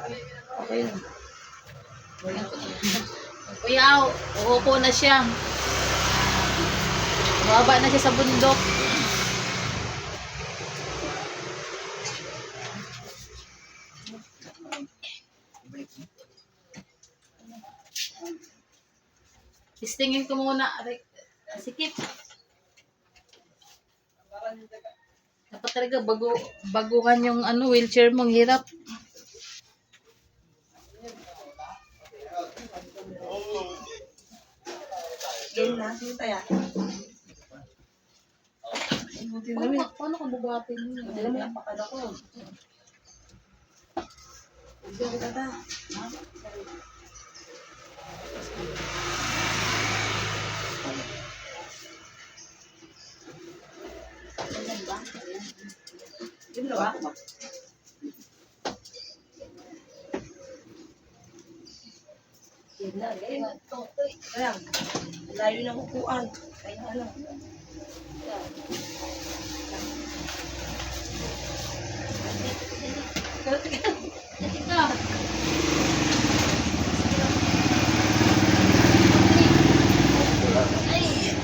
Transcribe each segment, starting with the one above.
Okay lang. Kuya, uupo na siya. Baba na siya sa bundok. Istingin ko muna. Sikip. Dapat talaga baguhan yung wheelchair mong hirap. Game na. Sige tayo. Buti namin. Paano ka bugatin mo? Buti namin napakala ko. Sige kita ta. Ganyan ba? Game na ba? Game na. Game na. Kaya, layo ng upuan. Kaya ano. Dati ka. Ay.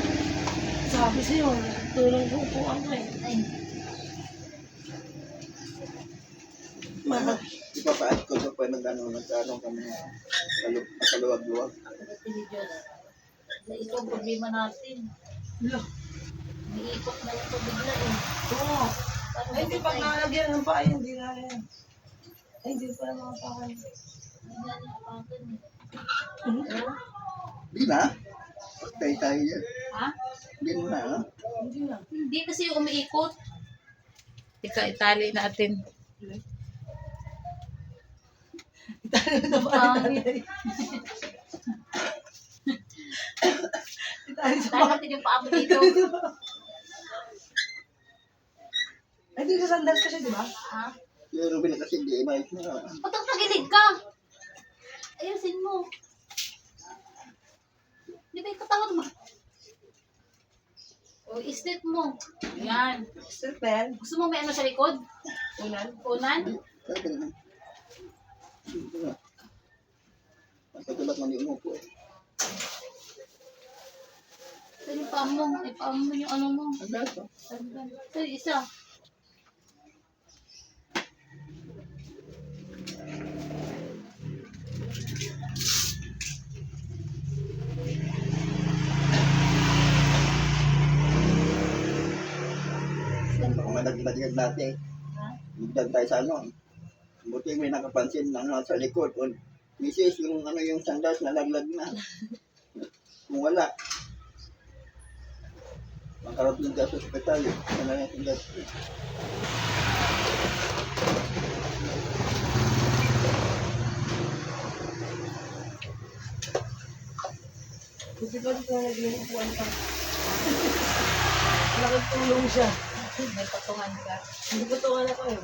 Sabi sa'yo, tulong ko upuan ko eh. Ay. Mahal. Ipapaat ko sa pa nagtanong kami nakaluwag-luwag. Pagdating ni Diyos. Ito ang problema natin. Umiikot na lang ito bigla eh. Oo. Paano Ay, hindi pag nalagyan ng paa, hindi na yan. Ay, hindi pa na mga paa. Hindi na nakapagan eh. Di na? Pagtay tayo yan. Ha? Di mo na, ha? Hindi na. Hindi kasi umiikot. Itali natin. Itali na ba? Itali sa Itali natin yung paa mo dito. Ay, di sa sandals kasi, di ba? Ha? Yung Ruben kasi hindi mais na. Patang tagilid ka. Ayusin mo. Di ba ikatangan mo? O, islit mo. Yan. Stripper. Gusto mo may sa likod? Unan. Unan? Sabi naman. Ito na. Ang patulak mo yung umupo eh. Saan yung paa mo? Ay, paa mo yung ano mo. Ang lahat oh. Ito, isa. Managdag natin. Ha? Magdag tayo sa ano. Buti may nakapansin na sa likod. O, misis, yung yung sandas nalaglag na. Kung wala. Magkarating ka sa ospital eh. Ano na yung sandas. Buti pa dito na naging upuan pa. Malaking tulong siya. May patungan ka. Hindi ko tungan ako eh.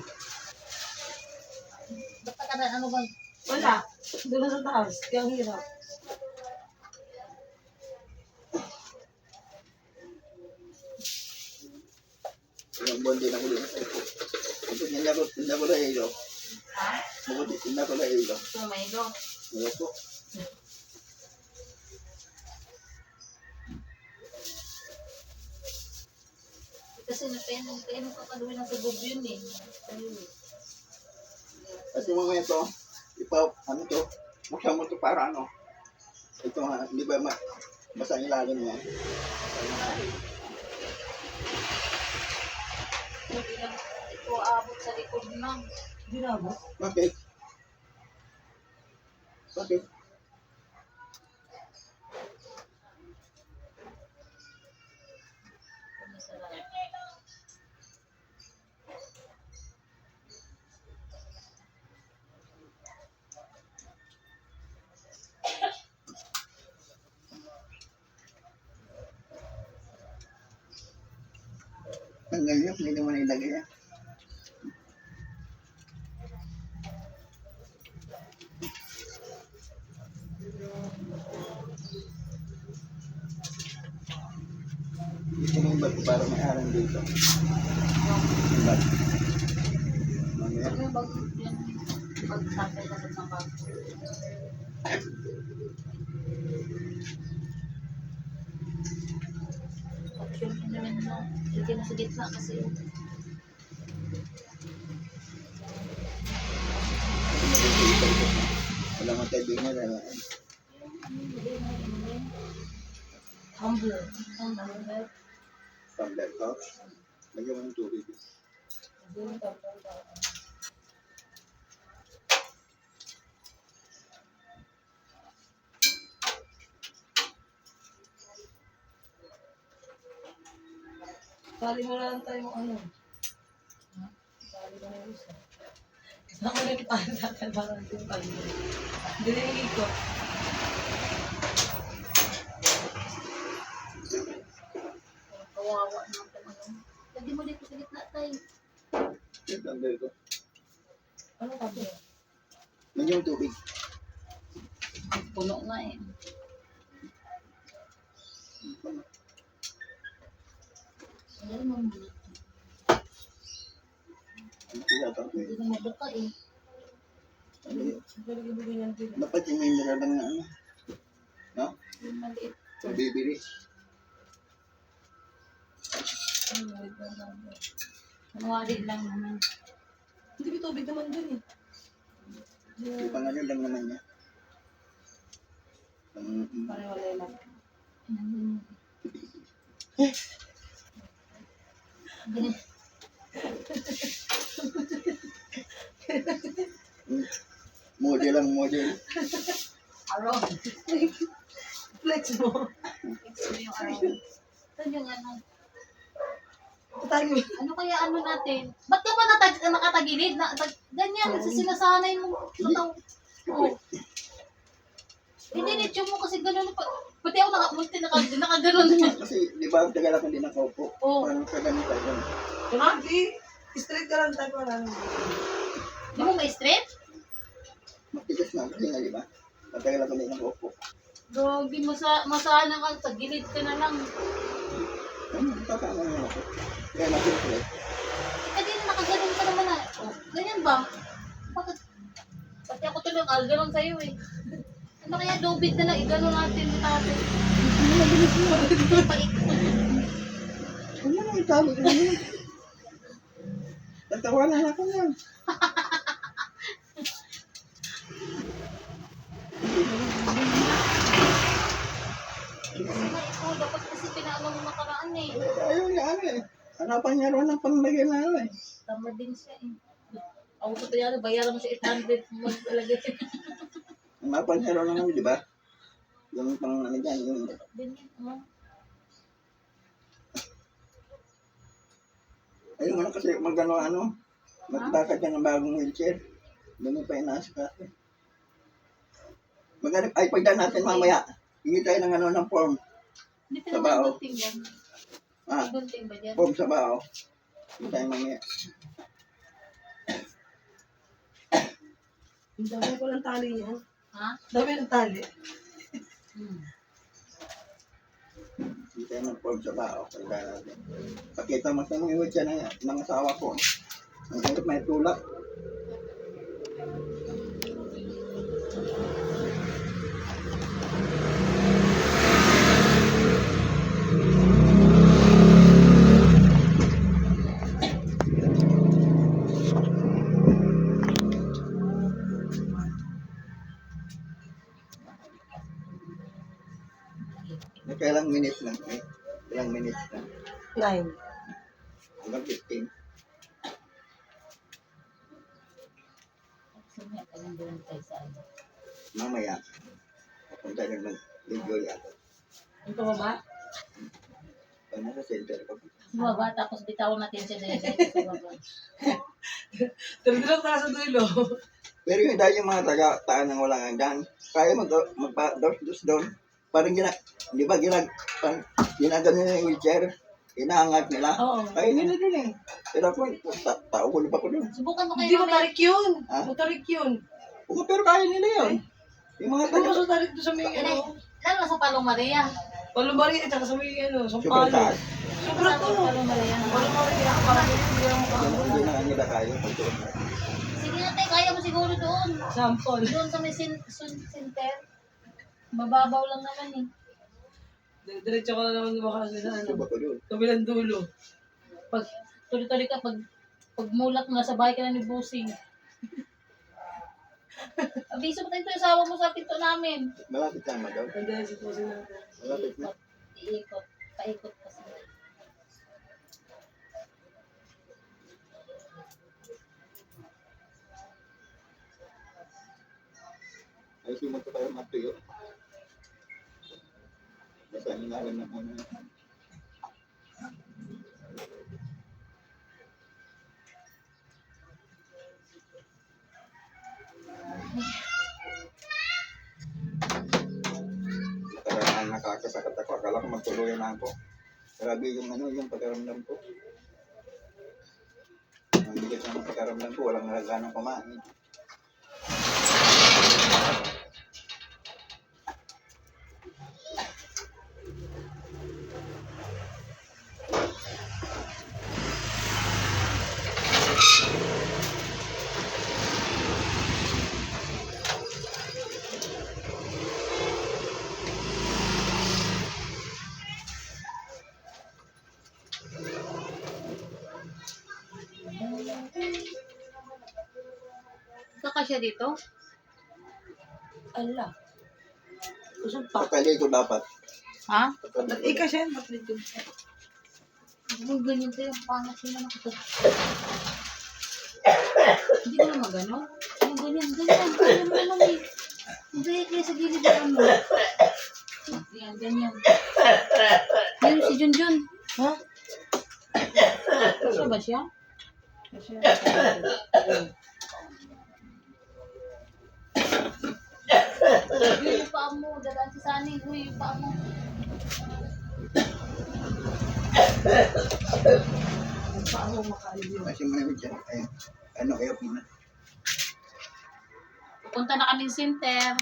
Ba't ka na ano bang? Wala. Doon na sa taas. Kaya ang hirap. Yung buwan din ako din. Ito, tinda ko na ilo. Ha? Mabuti, tinda ko na ilo. Ito, may ilo. Ano po? Kasi napeno ka kaluwi ng tugog yun eh. Kasi mga ito, ano to, buksan mo to para ano. Ito nga, di ba basa ang ilalim niya. Hindi lang ito abot sa likod lang. Hindi na ba? Bakit? Bakit? Tanggal yun, hindi naman ilagay yan. Gusto mo yung bato para may arang dito. Yung bato. Mamaya. Ano yung bago yan? pag-sample ka sa bag. Tapos yung inamin mo, ilagay mo sa gitna kasi Wala mga kaibigan na Humble. tumbler ko. Lagyan mo ng tubig. Sali mo na lang tayo ano. Sali mo na yung isa. Saan ko nagpahan sa akin para natin pag dinilig ko. kawawa na ito. Lagyan mo dito sa gitna tayo. Yung tumbler ko. Ano ka ba? Lagyan mo ng tubig. Puno nga eh. Ayan mo muna. Hindi na mabuka eh. Siyempre ibigay niyan din. Dapat yung mineral lang na ano. No? Yung maliit. Bibili. Manuwari lang naman. Hindi may tubig naman dun eh. Yung pangalan lang naman niya. Pare-walay lang. Ganun. Model lang model. Araw. Flex mo. Fix mo yung araw. Saan yung ano? Patay mo. Ano kaya ano natin? Ba't ka ba nakatagilid? Ganyan, kasi sinasanay mo. Oh. Hindi, mo kasi gano'n. Pati ako nakaganon. Kasi di ba tagal ako din nakaupo. Oo. Parang sa ganito yun. Hindi. Straight ka lang tayo para. Di mo ma-straight? Matigas na kasi nga di ba? Matagal ako din nakaupo. Gogi, masana ka. Tagilid ka na lang. Tatama naman ako. Kaya nasipre. Kasi nakaganon ka naman na. Oh, ganyan ba? Bakit? Pati ako tuloy, ganon sa'yo eh. Ano kaya lobit na lang, iganon natin ni tate. Ano na yung tawag ko naman? Natawanan ako nga. Kasi nga ikaw, dapat kasi pinaano mo nakaraan eh. Ayaw niya ano eh. Hanapan niya ron ng panglagay na ano eh. Tama din siya eh. Ako sa kaya, bayaran mo sa 800 maglalagay. Hanapan niya ron ng ano, di ba? Yung pang ano dyan, yung... Ayun ano kasi magano ano, magbakad ka ng bagong wheelchair. Ganun pa inaas ka. Maghanap, ay pagdaan natin mamaya. Hingi tayo ng ano ng form. Hindi Sa pa bao. naman gunting yan. Ah, Gunting ba dyan? form sa bao. Hingi tayo mamaya. Ang dami ko lang tali niyan. Ha? Dami ng tali. Hingi tayo ng form sa bao. Pagdaan natin. Pakita mo sa mga wheelchair ng asawa ko. Ang hirap may tulak. Kailang minutes lang eh. Ilang minutes lang. 9. Hanggang 15. Kasi nga, alam doon tayo sa ano. Mamaya. Papunta na mag-video yata. Ito ko ba? Paano sa center ko? Sa baba, tapos bitawan natin siya dahil sa baba. Tulog tayo sa dulo. Pero yung dahil yung mga taga-taan ng walang hanggan, kaya magpa-dos doon. Parang di ba ginagano nila yung wheelchair, inaangat nila. Oo. Kaya nila doon eh. Pero ako, tao ko pa ko doon. Subukan mo kayo Hindi mo mamaya. tarik yun. Ha? Matarik yun. Oo, pero kaya nila yun. Yung mga Hindi mo taga sa tarik doon sa may ano. Lalo na sa Palong Maria. Palubari at saka sa may ano. Sa super palo. taas. Sobrang Sa to. Palong Maria. Palubari. Parang hindi ako Hindi na nila kaya pagtuon. Sige na tayo, kaya mo siguro doon. Sample. Doon sa may center. Mababaw lang naman eh. Diretso ko na naman lumakas sa ano. Suba ko doon. Kabilang dulo. Pag tuloy-tuloy ka, pag mulak mo, nasa bahay ka na ni Busing. Abiso mo tayo yung asawa mo sa pinto namin. Malapit na magaw. Nandiyan si Pusin natin. Malapit na. Iikot. Paikot kasi. Ay, simuto kayo matuyo. Basta nilagan na ano. Nakaraan nakakasakit ako. Akala ko magtuloy na ako. Grabe yung ano, yung pagkaramdam ko. Ang bigat ng pagkaramdam ko, walang nalaganang kumain. Kakasya dito? Ala. Kusog pa. Patali ko dapat. Ha? Ika siya, matlit ko. Ano ganyan tayo? Pangat sila nakatag. Hindi ko naman gano'n. Ano ganyan? Ganyan. Ganyan mo naman eh. Hindi kaya sa gilid na ano. Yan, ganyan. Yun, si Junjun. Ha? Siya ba siya? Kasi Yun, yung paa mo. Dadaan si Sunny. Uy, yung paa mo. paano makaaliw. Kasi may dyan. Ay, ano kayo muna. Pupunta na kaming center.